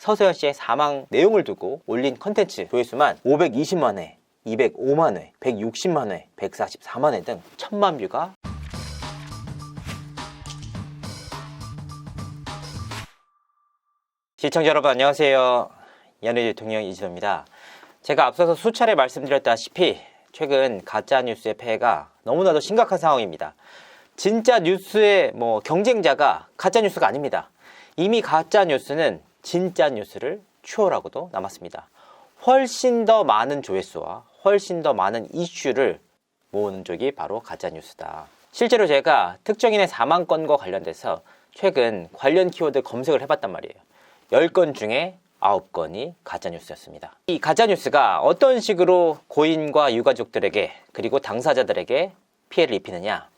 서세현 씨의 사망 내용을 두고 올린 컨텐츠 조회수만 520만 회, 205만 회, 160만 회, 144만 회 등 1000만 뷰가 시청자 여러분 안녕하세요. 연예 대통령 이진호입니다. 제가 앞서서 수차례 말씀드렸다시피 최근 가짜뉴스의 폐해가 너무나도 심각한 상황입니다. 진짜 뉴스의 경쟁자가 가짜뉴스가 아닙니다. 이미 가짜뉴스는 진짜 뉴스를 추월하고도 남았습니다. 훨씬 더 많은 조회수와 훨씬 더 많은 이슈를 모으는 쪽이 바로 가짜뉴스다. 실제로 제가 특정인의 사망건과 관련돼서 최근 관련 키워드 검색을 해봤단 말이에요. 10건 중에 9건이 가짜뉴스였습니다. 이 가짜뉴스가 어떤 식으로 고인과 유가족들에게 그리고 당사자들에게 피해를 입히느냐.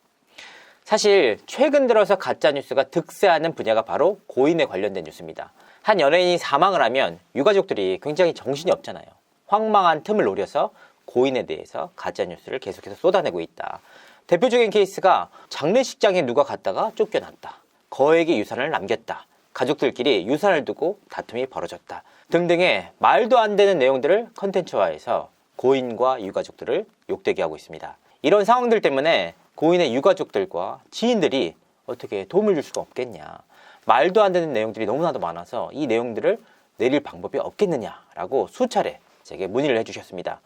사실 최근 들어서 가짜뉴스가 득세하는 분야가 바로 고인에 관련된 뉴스입니다. 한 연예인이 사망을 하면 유가족들이 굉장히 정신이 없잖아요. 황망한 틈을 노려서 고인에 대해서 가짜뉴스를 계속해서 쏟아내고 있다. 대표적인 케이스가 장례식장에 누가 갔다가 쫓겨났다. 거액의 유산을 남겼다. 가족들끼리 유산을 두고 다툼이 벌어졌다. 등등의 말도 안 되는 내용들을 컨텐츠화해서 고인과 유가족들을 욕되게 하고 있습니다. 이런 상황들 때문에 고인의 유가족들과 지인들이 어떻게 도움을 줄 수가 없겠냐. 말도 안 되는 내용들이 너무나도 많아서 이 내용들을 내릴 방법이 없겠느냐라고 수차례 제게 문의를 해주셨습니다.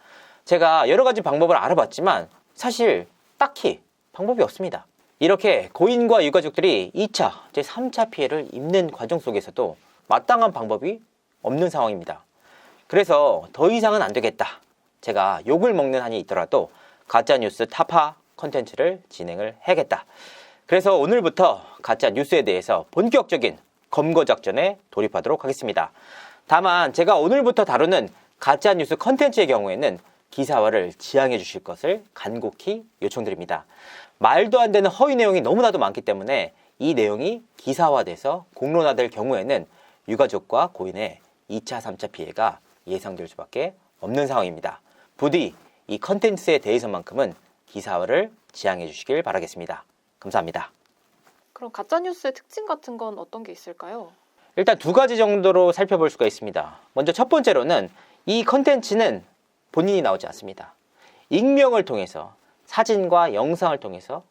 제가 여러 가지 방법을 알아봤지만 사실 딱히 방법이 없습니다. 이렇게 고인과 유가족들이 2차, 제 3차 피해를 입는 과정 속에서도 마땅한 방법이 없는 상황입니다. 그래서 더 이상은 안 되겠다. 제가 욕을 먹는 한이 있더라도 가짜뉴스 타파 컨텐츠를 진행을 해야겠다. 그래서 오늘부터 가짜뉴스에 대해서 본격적인 검거 작전에 돌입하도록 하겠습니다. 다만 제가 오늘부터 다루는 가짜뉴스 컨텐츠의 경우에는 기사화를 지양해 주실 것을 간곡히 요청드립니다. 말도 안 되는 허위 내용이 너무나도 많기 때문에 이 내용이 기사화돼서 공론화될 경우에는 유가족과 고인의 2차, 3차 피해가 예상될 수밖에 없는 상황입니다. 부디 이 컨텐츠에 대해서만큼은 기사화를 지양해 주시길 바라겠습니다. 감사합니다. 그럼 가짜뉴스의 특징 같은 건 어떤 게 있을까요? 일단 두 가지 정도로 살펴볼 수가 있습니다. 먼저 첫 번째로는 이 컨텐츠는 본인이 나오지 않습니다. 익명을 통해서 사진과 영상을 통해서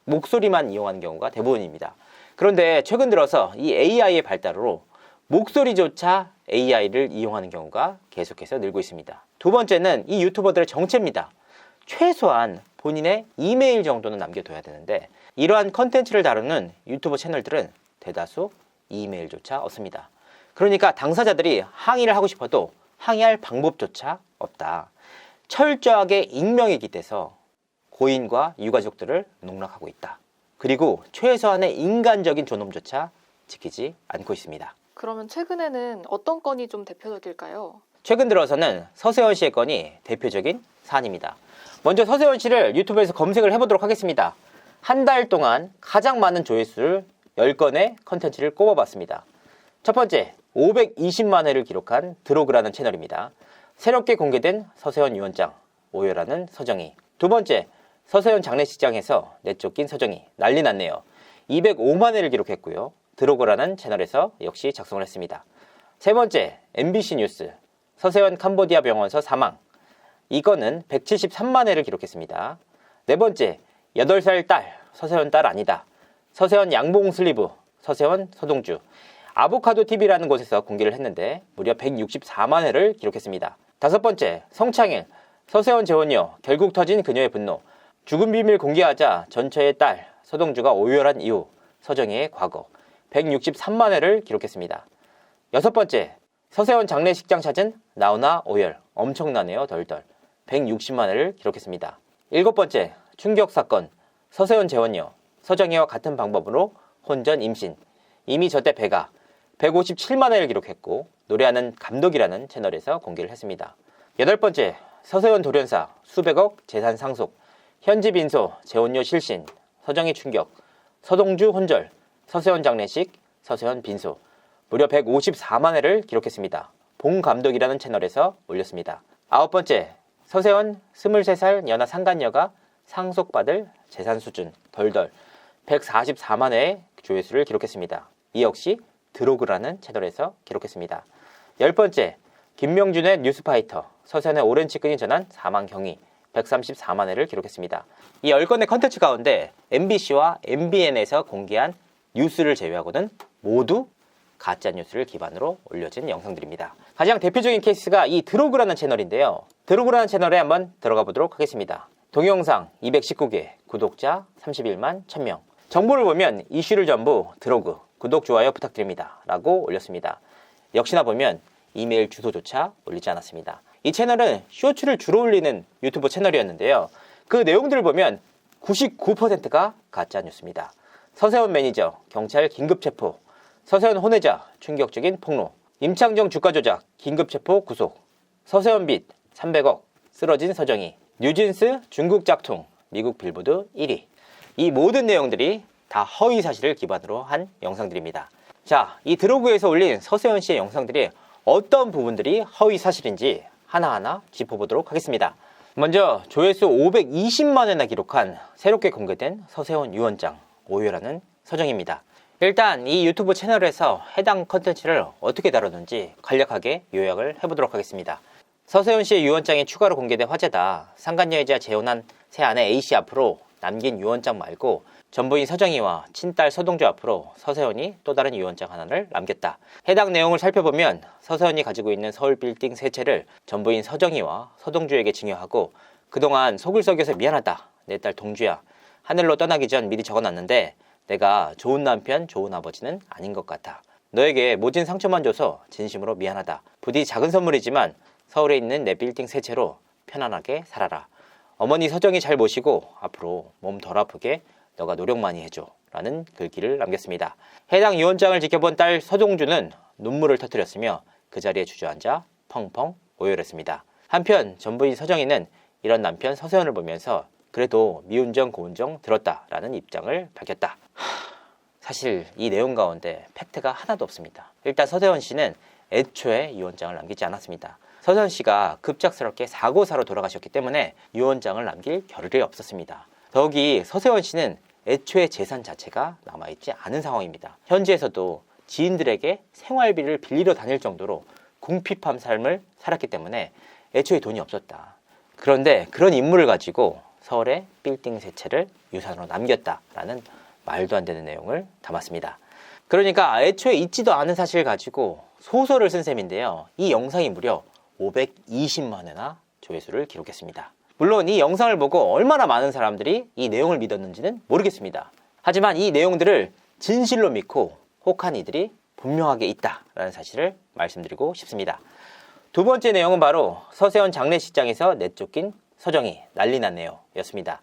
목소리만 이용하는 경우가 대부분입니다. 그런데 최근 들어서 이 AI의 발달으로 목소리조차 AI를 이용하는 경우가 계속해서 늘고 있습니다. 두 번째는 이 유튜버들의 정체입니다. 최소한 본인의 이메일 정도는 남겨둬야 되는데 이러한 컨텐츠를 다루는 유튜버 채널들은 대다수 이메일조차 없습니다. 그러니까 당사자들이 항의를 하고 싶어도 항의할 방법조차 없다. 철저하게 익명이 깃대서 고인과 유가족들을 농락하고 있다. 그리고 최소한의 인간적인 존엄조차 지키지 않고 있습니다. 그러면 최근에는 어떤 건이 좀 대표적일까요? 최근 들어서는 서세현 씨의 건이 대표적인 사안입니다. 먼저 서세현 씨를 유튜브에서 검색을 해보도록 하겠습니다. 한 달 동안 가장 많은 조회수를 10건의 컨텐츠를 꼽아봤습니다. 첫 번째, 520만 회를 기록한 드로그라는 채널입니다. 새롭게 공개된 서세현 유언장, 오열하는 서정희. 두 번째, 서세현 장례식장에서 내쫓긴 서정희, 난리 났네요. 205만 회를 기록했고요. 드로그라는 채널에서 역시 작성을 했습니다. 세 번째, MBC 뉴스, 서세현 캄보디아 병원서 사망. 이 건은 173만 회를 기록했습니다. 네 번째, 8살 딸, 서세현 딸 아니다. 서세현 양봉 슬리브, 서세현 서동주. 아보카도 TV라는 곳에서 공개를 했는데 무려 164만 회를 기록했습니다. 다섯 번째, 성창일, 서세현 재혼녀, 결국 터진 그녀의 분노. 죽음 비밀 공개하자 전처의 딸, 서동주가 오열한 이유, 서정희의 과거. 163만 회를 기록했습니다. 여섯 번째, 서세현 장례식장 찾은 나훈아 오열, 엄청나네요 덜덜. 160만 회를 기록했습니다. 일곱 번째, 충격사건, 서세현 재혼녀, 서정희와 같은 방법으로 혼전 임신. 이미 저때 배가 157만 회를 기록했고 노래하는 감독이라는 채널에서 공개를 했습니다. 여덟 번째, 서세현 돌연사, 수백억 재산 상속, 현지 빈소, 재혼녀 실신, 서정희 충격, 서동주 혼절, 서세현 장례식, 서세현 빈소. 무려 154만 회를 기록했습니다. 봉 감독이라는 채널에서 올렸습니다. 아홉 번째, 서세현 23살 연하 상간녀가 상속받을 재산 수준, 덜덜. 144만 회의 조회수를 기록했습니다. 이 역시 드로그라는 채널에서 기록했습니다. 10번째, 김명준의 뉴스파이터, 서세현의 오랜 측근이 전한 사망 경위 134만 회를 기록했습니다. 이 10건의 컨텐츠 가운데 MBC와 MBN에서 공개한 뉴스를 제외하고는 모두 가짜뉴스를 기반으로 올려진 영상들입니다. 가장 대표적인 케이스가 이 드로그라는 채널인데요. 드로그라는 채널에 한번 들어가 보도록 하겠습니다. 동영상 219개, 구독자 31만 1000명. 정보를 보면 이슈를 전부 드로그, 구독, 좋아요 부탁드립니다 라고 올렸습니다. 역시나 보면 이메일 주소조차 올리지 않았습니다. 이 채널은 쇼츠를 주로 올리는 유튜브 채널이었는데요. 그 내용들을 보면 99%가 가짜뉴스입니다. 서세원 매니저, 경찰 긴급체포, 서세원 혼외자, 충격적인 폭로, 임창정 주가조작, 긴급체포 구속, 서세원 빚 300억, 쓰러진 서정희, 뉴진스 중국 짝퉁, 미국 빌보드 1위. 이 모든 내용들이 다 허위 사실을 기반으로 한 영상들입니다. 자, 이 드로그에서 올린 서세현 씨의 영상들이 어떤 부분들이 허위 사실인지 하나하나 짚어보도록 하겠습니다. 먼저 조회수 520만 회나 기록한 새롭게 공개된 서세원 유언장 오요라는 서정입니다. 일단 이 유튜브 채널에서 해당 컨텐츠를 어떻게 다루는지 간략하게 요약을 해보도록 하겠습니다. 서세현 씨의 유언장이 추가로 공개된 화제다. 상간녀이자 재혼한 새 아내 A씨 앞으로 남긴 유언장 말고 전부인 서정희와 친딸 서동주 앞으로 서세원이 또 다른 유언장 하나를 남겼다. 해당 내용을 살펴보면 서세원이 가지고 있는 서울 빌딩 세 채를 전부인 서정희와 서동주에게 증여하고 그동안 속을 썩여서 미안하다. 내 딸 동주야. 하늘로 떠나기 전 미리 적어놨는데 내가 좋은 남편, 좋은 아버지는 아닌 것 같아. 너에게 모진 상처만 줘서 진심으로 미안하다. 부디 작은 선물이지만 서울에 있는 내 빌딩 세 채로 편안하게 살아라. 어머니 서정희 잘 모시고 앞으로 몸 덜 아프게 너가 노력 많이 해줘 라는 글귀를 남겼습니다. 해당 유언장을 지켜본 딸 서동주는 눈물을 터뜨렸으며 그 자리에 주저앉아 펑펑 오열했습니다. 한편 전부인 서정희는 이런 남편 서세원을 보면서 그래도 미운정 고운정 들었다라는 입장을 밝혔다. 사실 이 내용 가운데 팩트가 하나도 없습니다. 일단 서세원 씨는 애초에 유언장을 남기지 않았습니다. 서세원 씨가 급작스럽게 사고사로 돌아가셨기 때문에 유언장을 남길 겨를이 없었습니다. 더욱이 서세원 씨는 애초에 재산 자체가 남아있지 않은 상황입니다. 현지에서도 지인들에게 생활비를 빌리러 다닐 정도로 궁핍한 삶을 살았기 때문에 애초에 돈이 없었다. 그런데 그런 인물을 가지고 서울의 빌딩 세 채를 유산으로 남겼다라는 말도 안 되는 내용을 담았습니다. 그러니까 애초에 있지도 않은 사실을 가지고 소설을 쓴 셈인데요. 이 영상이 무려 520만 회나 조회수를 기록했습니다. 물론 이 영상을 보고 얼마나 많은 사람들이 이 내용을 믿었는지는 모르겠습니다. 하지만 이 내용들을 진실로 믿고 혹한 이들이 분명하게 있다라는 사실을 말씀드리고 싶습니다. 두 번째 내용은 바로 서세원 장례식장에서 내쫓긴 서정희 난리 났네요 였습니다.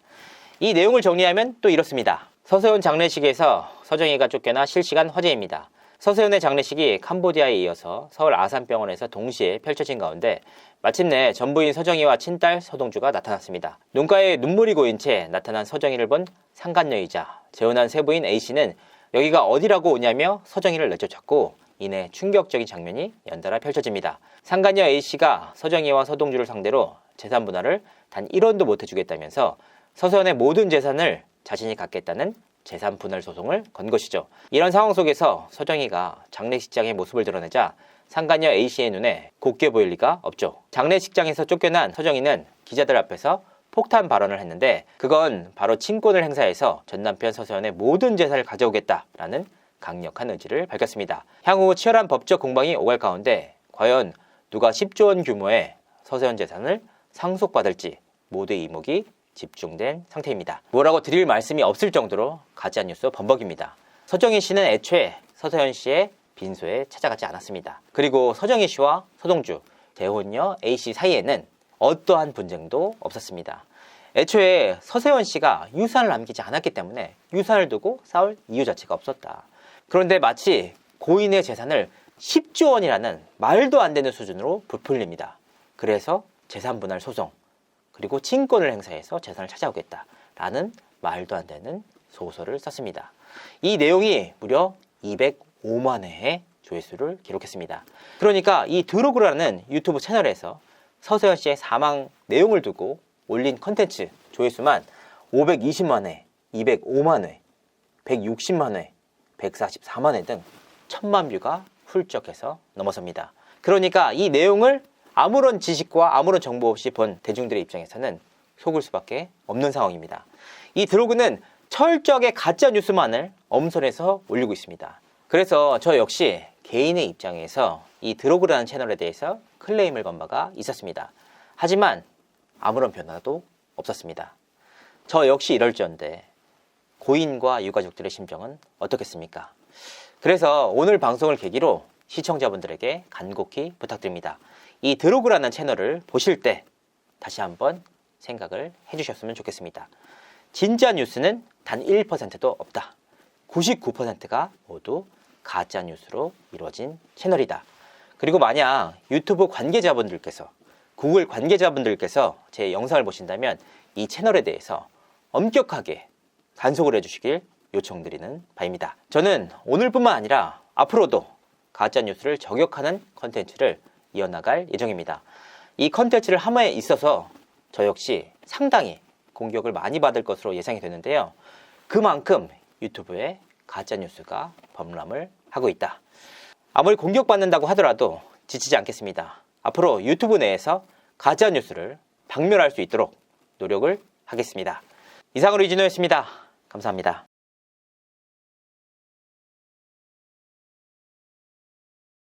이 내용을 정리하면 또 이렇습니다. 서세원 장례식에서 서정희가 쫓겨나 실시간 화제입니다. 서세원의 장례식이 캄보디아에 이어서 서울 아산병원에서 동시에 펼쳐진 가운데 마침내 전부인 서정희와 친딸 서동주가 나타났습니다. 눈가에 눈물이 고인 채 나타난 서정희를 본 상간녀이자 재혼한 세부인 A씨는 여기가 어디라고 오냐며 서정희를 내쫓았고 이내 충격적인 장면이 연달아 펼쳐집니다. 상간녀 A씨가 서정희와 서동주를 상대로 재산 분할을 단 1원도 못 해주겠다면서 서세원의 모든 재산을 자신이 갖겠다는 재산 분할 소송을 건 것이죠. 이런 상황 속에서 서정희가 장례식장의 모습을 드러내자 상간녀 A씨의 눈에 곱게 보일 리가 없죠. 장례식장에서 쫓겨난 서정희는 기자들 앞에서 폭탄 발언을 했는데 그건 바로 친권을 행사해서 전 남편 서세원의 모든 재산을 가져오겠다라는 강력한 의지를 밝혔습니다. 향후 치열한 법적 공방이 오갈 가운데 과연 누가 10조 원 규모의 서세원 재산을 상속받을지 모두의 이목이 집중된 상태입니다. 뭐라고 드릴 말씀이 없을 정도로 가짜뉴스 범벅입니다. 서정희 씨는 애초에 서세원 씨의 빈소에 찾아가지 않았습니다. 그리고 서정희 씨와 서동주, 재혼녀 A씨 사이에는 어떠한 분쟁도 없었습니다. 애초에 서세원 씨가 유산을 남기지 않았기 때문에 유산을 두고 싸울 이유 자체가 없었다. 그런데 마치 고인의 재산을 10조 원이라는 말도 안 되는 수준으로 부풀립니다. 그래서 재산 분할 소송, 그리고 친권을 행사해서 재산을 찾아오겠다라는 말도 안 되는 소설을 썼습니다. 이 내용이 무려 205만 회의 조회수를 기록했습니다. 그러니까 이 드로그라는 유튜브 채널에서 서세원 씨의 사망 내용을 두고 올린 컨텐츠 조회수만 520만 회, 205만 회, 160만 회, 144만 회 등 1000만 뷰가 훌쩍해서 넘어섭니다. 그러니까 이 내용을 아무런 지식과 아무런 정보 없이 본 대중들의 입장에서는 속을 수밖에 없는 상황입니다. 이 드로그는 철저하게 가짜 뉴스만을 엄선해서 올리고 있습니다. 그래서 저 역시 개인의 입장에서 이 드로그라는 채널에 대해서 클레임을 건 바가 있었습니다. 하지만 아무런 변화도 없었습니다. 저 역시 이럴지언데 고인과 유가족들의 심정은 어떻겠습니까? 그래서 오늘 방송을 계기로 시청자분들에게 간곡히 부탁드립니다. 이 드로그라는 채널을 보실 때 다시 한번 생각을 해주셨으면 좋겠습니다. 진짜 뉴스는 단 1%도 없다. 99%가 모두 가짜 뉴스로 이루어진 채널이다. 그리고 만약 유튜브 관계자분들께서, 구글 관계자분들께서 제 영상을 보신다면 이 채널에 대해서 엄격하게 단속을 해주시길 요청드리는 바입니다. 저는 오늘뿐만 아니라 앞으로도 가짜 뉴스를 저격하는 컨텐츠를 이어나갈 예정입니다. 이 컨텐츠를 함에 있어서 저 역시 상당히 공격을 많이 받을 것으로 예상이 되는데요. 그만큼 유튜브에 가짜 뉴스가 범람을 하고 있다. 아무리 공격받는다고 하더라도 지치지 않겠습니다. 앞으로 유튜브 내에서 가짜 뉴스를 박멸할 수 있도록 노력을 하겠습니다. 이상으로 이진호였습니다. 감사합니다.